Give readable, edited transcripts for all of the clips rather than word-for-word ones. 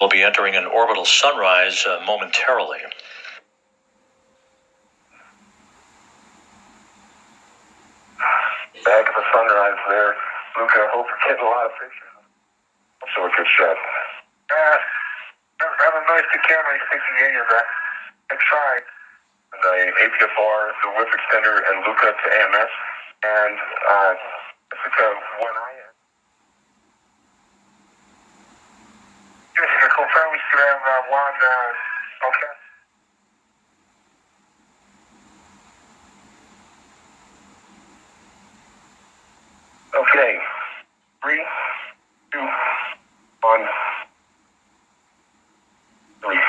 We'll be entering an orbital sunrise momentarily. Back of the sunrise there. Luke, I hope you're getting a lot of pictures. So a good shot. I have a nice camera, 68 of that. I tried. The APFR, the whip extender, and Luca to AMS. And I took one eye in. Just to confirm, we should have one, okay. Okay. 3, 2, 1, 3.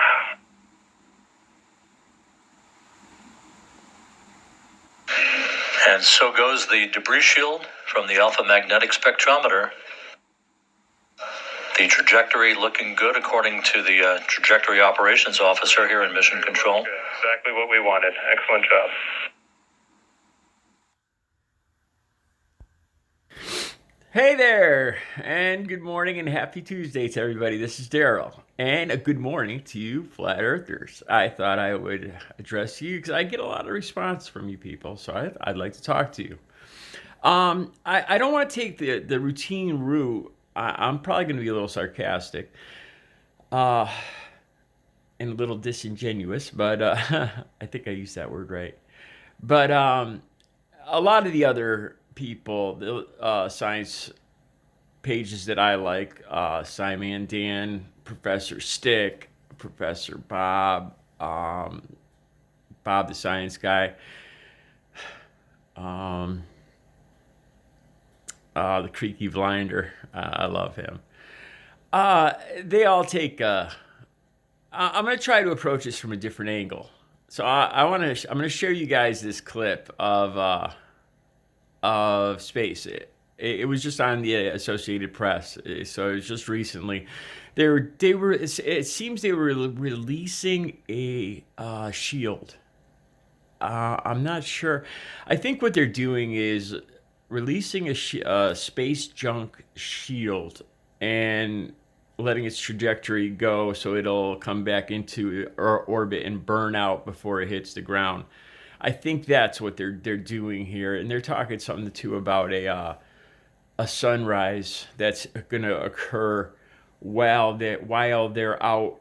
And so goes the debris shield from the alpha magnetic spectrometer. The trajectory looking good according to the trajectory operations officer here in Mission Control. Exactly what we wanted. Excellent job. Hey there, and good morning and happy Tuesday to everybody. This is Daryl, and a good morning to you flat earthers. I thought I would address you because I get a lot of response from you people, so I'd like to talk to you. I don't want to take the routine route. I'm probably going to be a little sarcastic and a little disingenuous, but I think I used that word right. But a lot of the other people, the science pages that I like, Simon Dan, Professor Stick, Professor Bob, Bob the Science Guy, the Creaky Blinder, I love him. They all take. I'm going to try to approach this from a different angle. So I'm going to share you guys this clip of space. It was just on the Associated Press, so it was just recently. They were. It seems they were releasing a shield. I'm not sure. I think what they're doing is releasing a space junk shield and letting its trajectory go so it'll come back into orbit and burn out before it hits the ground. I think that's what they're doing here, and they're talking something too about a sunrise that's going to occur while they're out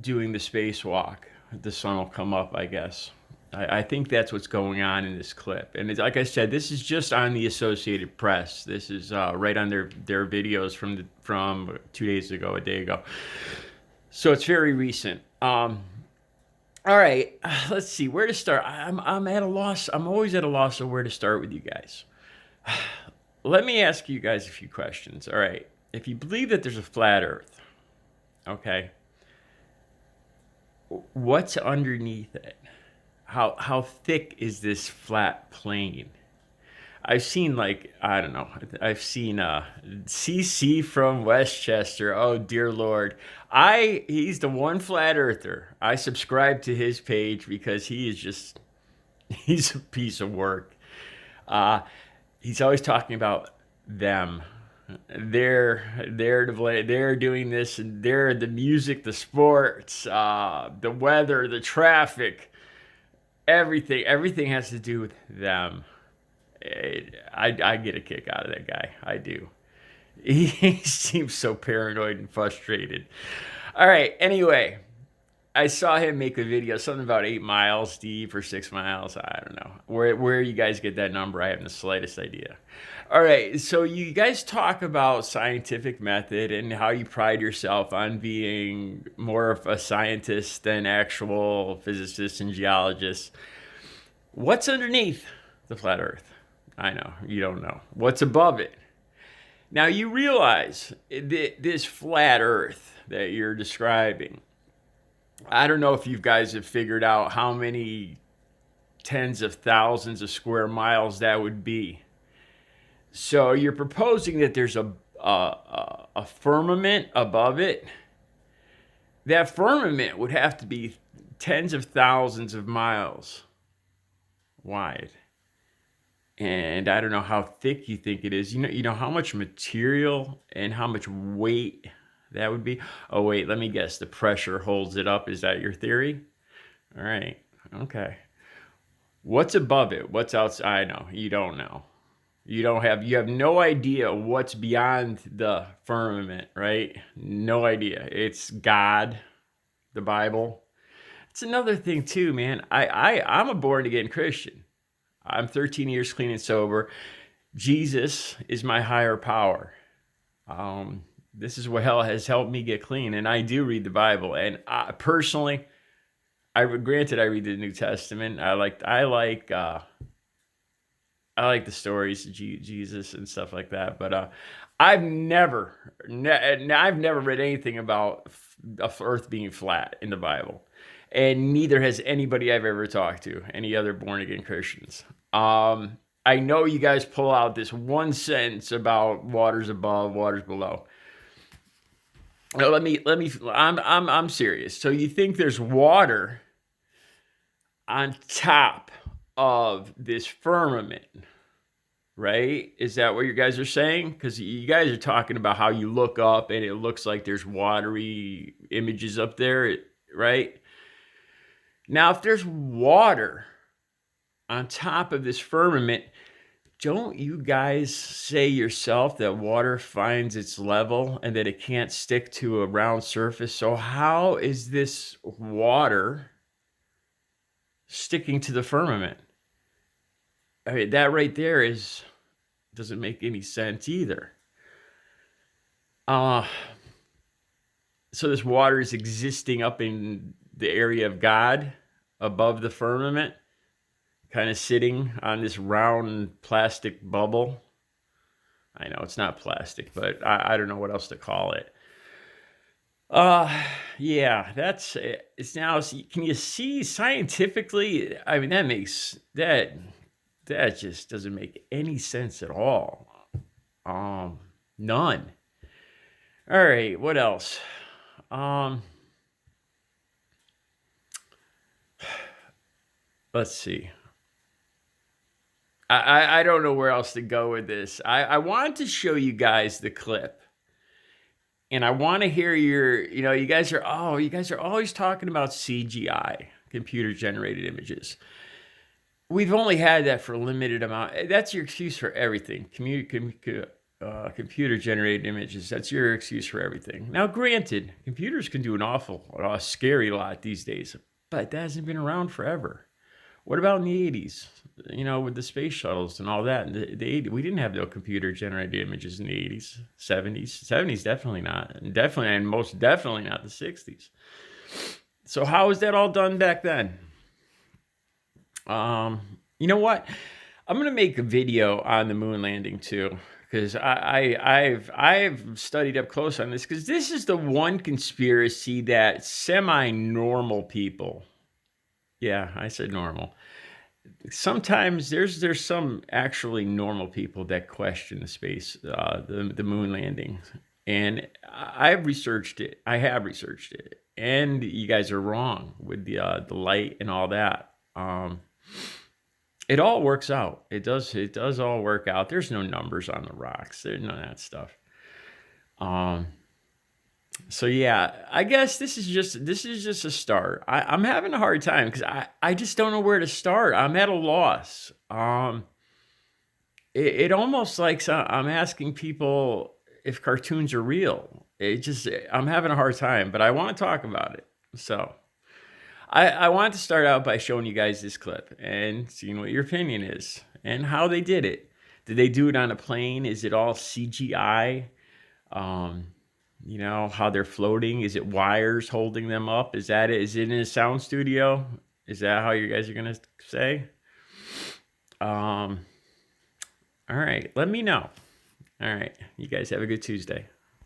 doing the spacewalk. The sun will come up, I guess. I think that's what's going on in this clip. And it's, like I said, this is just on the Associated Press. This is right on their videos from 2 days ago, a day ago. So it's very recent. All right, let's see where to start. I'm at a loss. I'm always at a loss of where to start with you guys. Let me ask you guys a few questions. All right, if you believe that there's a flat Earth, okay, what's underneath it? How thick is this flat plane? I've seen I've seen CC from Westchester. Oh dear Lord. He's the one flat earther. I subscribe to his page because he's a piece of work. He's always talking about them. They're doing this, and they're the music, the sports, the weather, the traffic. Everything has to do with them. I get a kick out of that guy. I do. He seems so paranoid and frustrated. All right. Anyway, I saw him make a video, something about 8 miles deep or 6 miles. I don't know where you guys get that number. I haven't the slightest idea. All right. So you guys talk about scientific method and how you pride yourself on being more of a scientist than actual physicists and geologists. What's underneath the flat Earth? I know you don't know. What's above it? Now you realize this flat Earth that you're describing, I don't know if you guys have figured out how many tens of thousands of square miles that would be. So you're proposing that there's a firmament above it. That firmament would have to be tens of thousands of miles wide. And I don't know how thick you think it is. You know how much material and how much weight That would be. Oh wait, let me guess. The pressure holds it up. Is that your theory? All right. Okay. What's above it? What's outside? I know. You don't know. You have no idea what's beyond the firmament, right? No idea. It's God, the Bible. It's another thing too, man. I'm a born again Christian. I'm 13 years clean and sober. Jesus is my higher power. This is what hell has helped me get clean, and I do read the Bible. And personally, granted I read the New Testament. I like the stories of Jesus and stuff like that. But I've never read anything about Earth being flat in the Bible, and neither has anybody I've ever talked to, any other born again Christians. I know you guys pull out this one sentence about waters above, waters below. No, I'm serious. So you think there's water on top of this firmament, right? Is that what you guys are saying? Because you guys are talking about how you look up and it looks like there's watery images up there, right? Now, if there's water on top of this firmament, don't you guys say yourself that water finds its level and that it can't stick to a round surface? So how is this water sticking to the firmament? I mean, that right there doesn't make any sense either. So this water is existing up in the area of God above the firmament, kind of sitting on this round plastic bubble. I know it's not plastic, but I don't know what else to call it. Yeah, it's now. Can you see scientifically? I mean, that just doesn't make any sense at all. None. All right, what else? Let's see. I don't know where else to go with this. I wanted to show you guys the clip. And I want to hear you guys are always talking about CGI, computer generated images. We've only had that for a limited amount. That's your excuse for everything. Computer generated images. That's your excuse for everything. Now, granted, computers can do a scary lot these days, but that hasn't been around forever. What about in the 80s? With the space shuttles and all that. In the 80s, we didn't have no computer-generated images in the 80s, 70s. 70s, definitely not. And most definitely not the 60s. So how was that all done back then? You know what? I'm going to make a video on the moon landing, too. Because I've studied up close on this. Because this is the one conspiracy that semi-normal people... Yeah, I said normal. Sometimes there's some actually normal people that question the space, the moon landing, and I've researched it. I have researched it, and you guys are wrong with the light and all that. It all works out. It does all work out. There's no numbers on the rocks. There's none of that stuff. So yeah, I guess this is just a start. I'm having a hard time because I just don't know where to start. I'm at a loss. It almost like I'm asking people if cartoons are real. I'm having a hard time, but I want to talk about it. So I want to start out by showing you guys this clip and seeing what your opinion is and how they did it. Did they do it on a plane? Is it all CGI? How they're floating. Is it wires holding them up? Is that it? Is it in a sound studio? Is that how you guys are going to say? All right. Let me know. All right. You guys have a good Tuesday.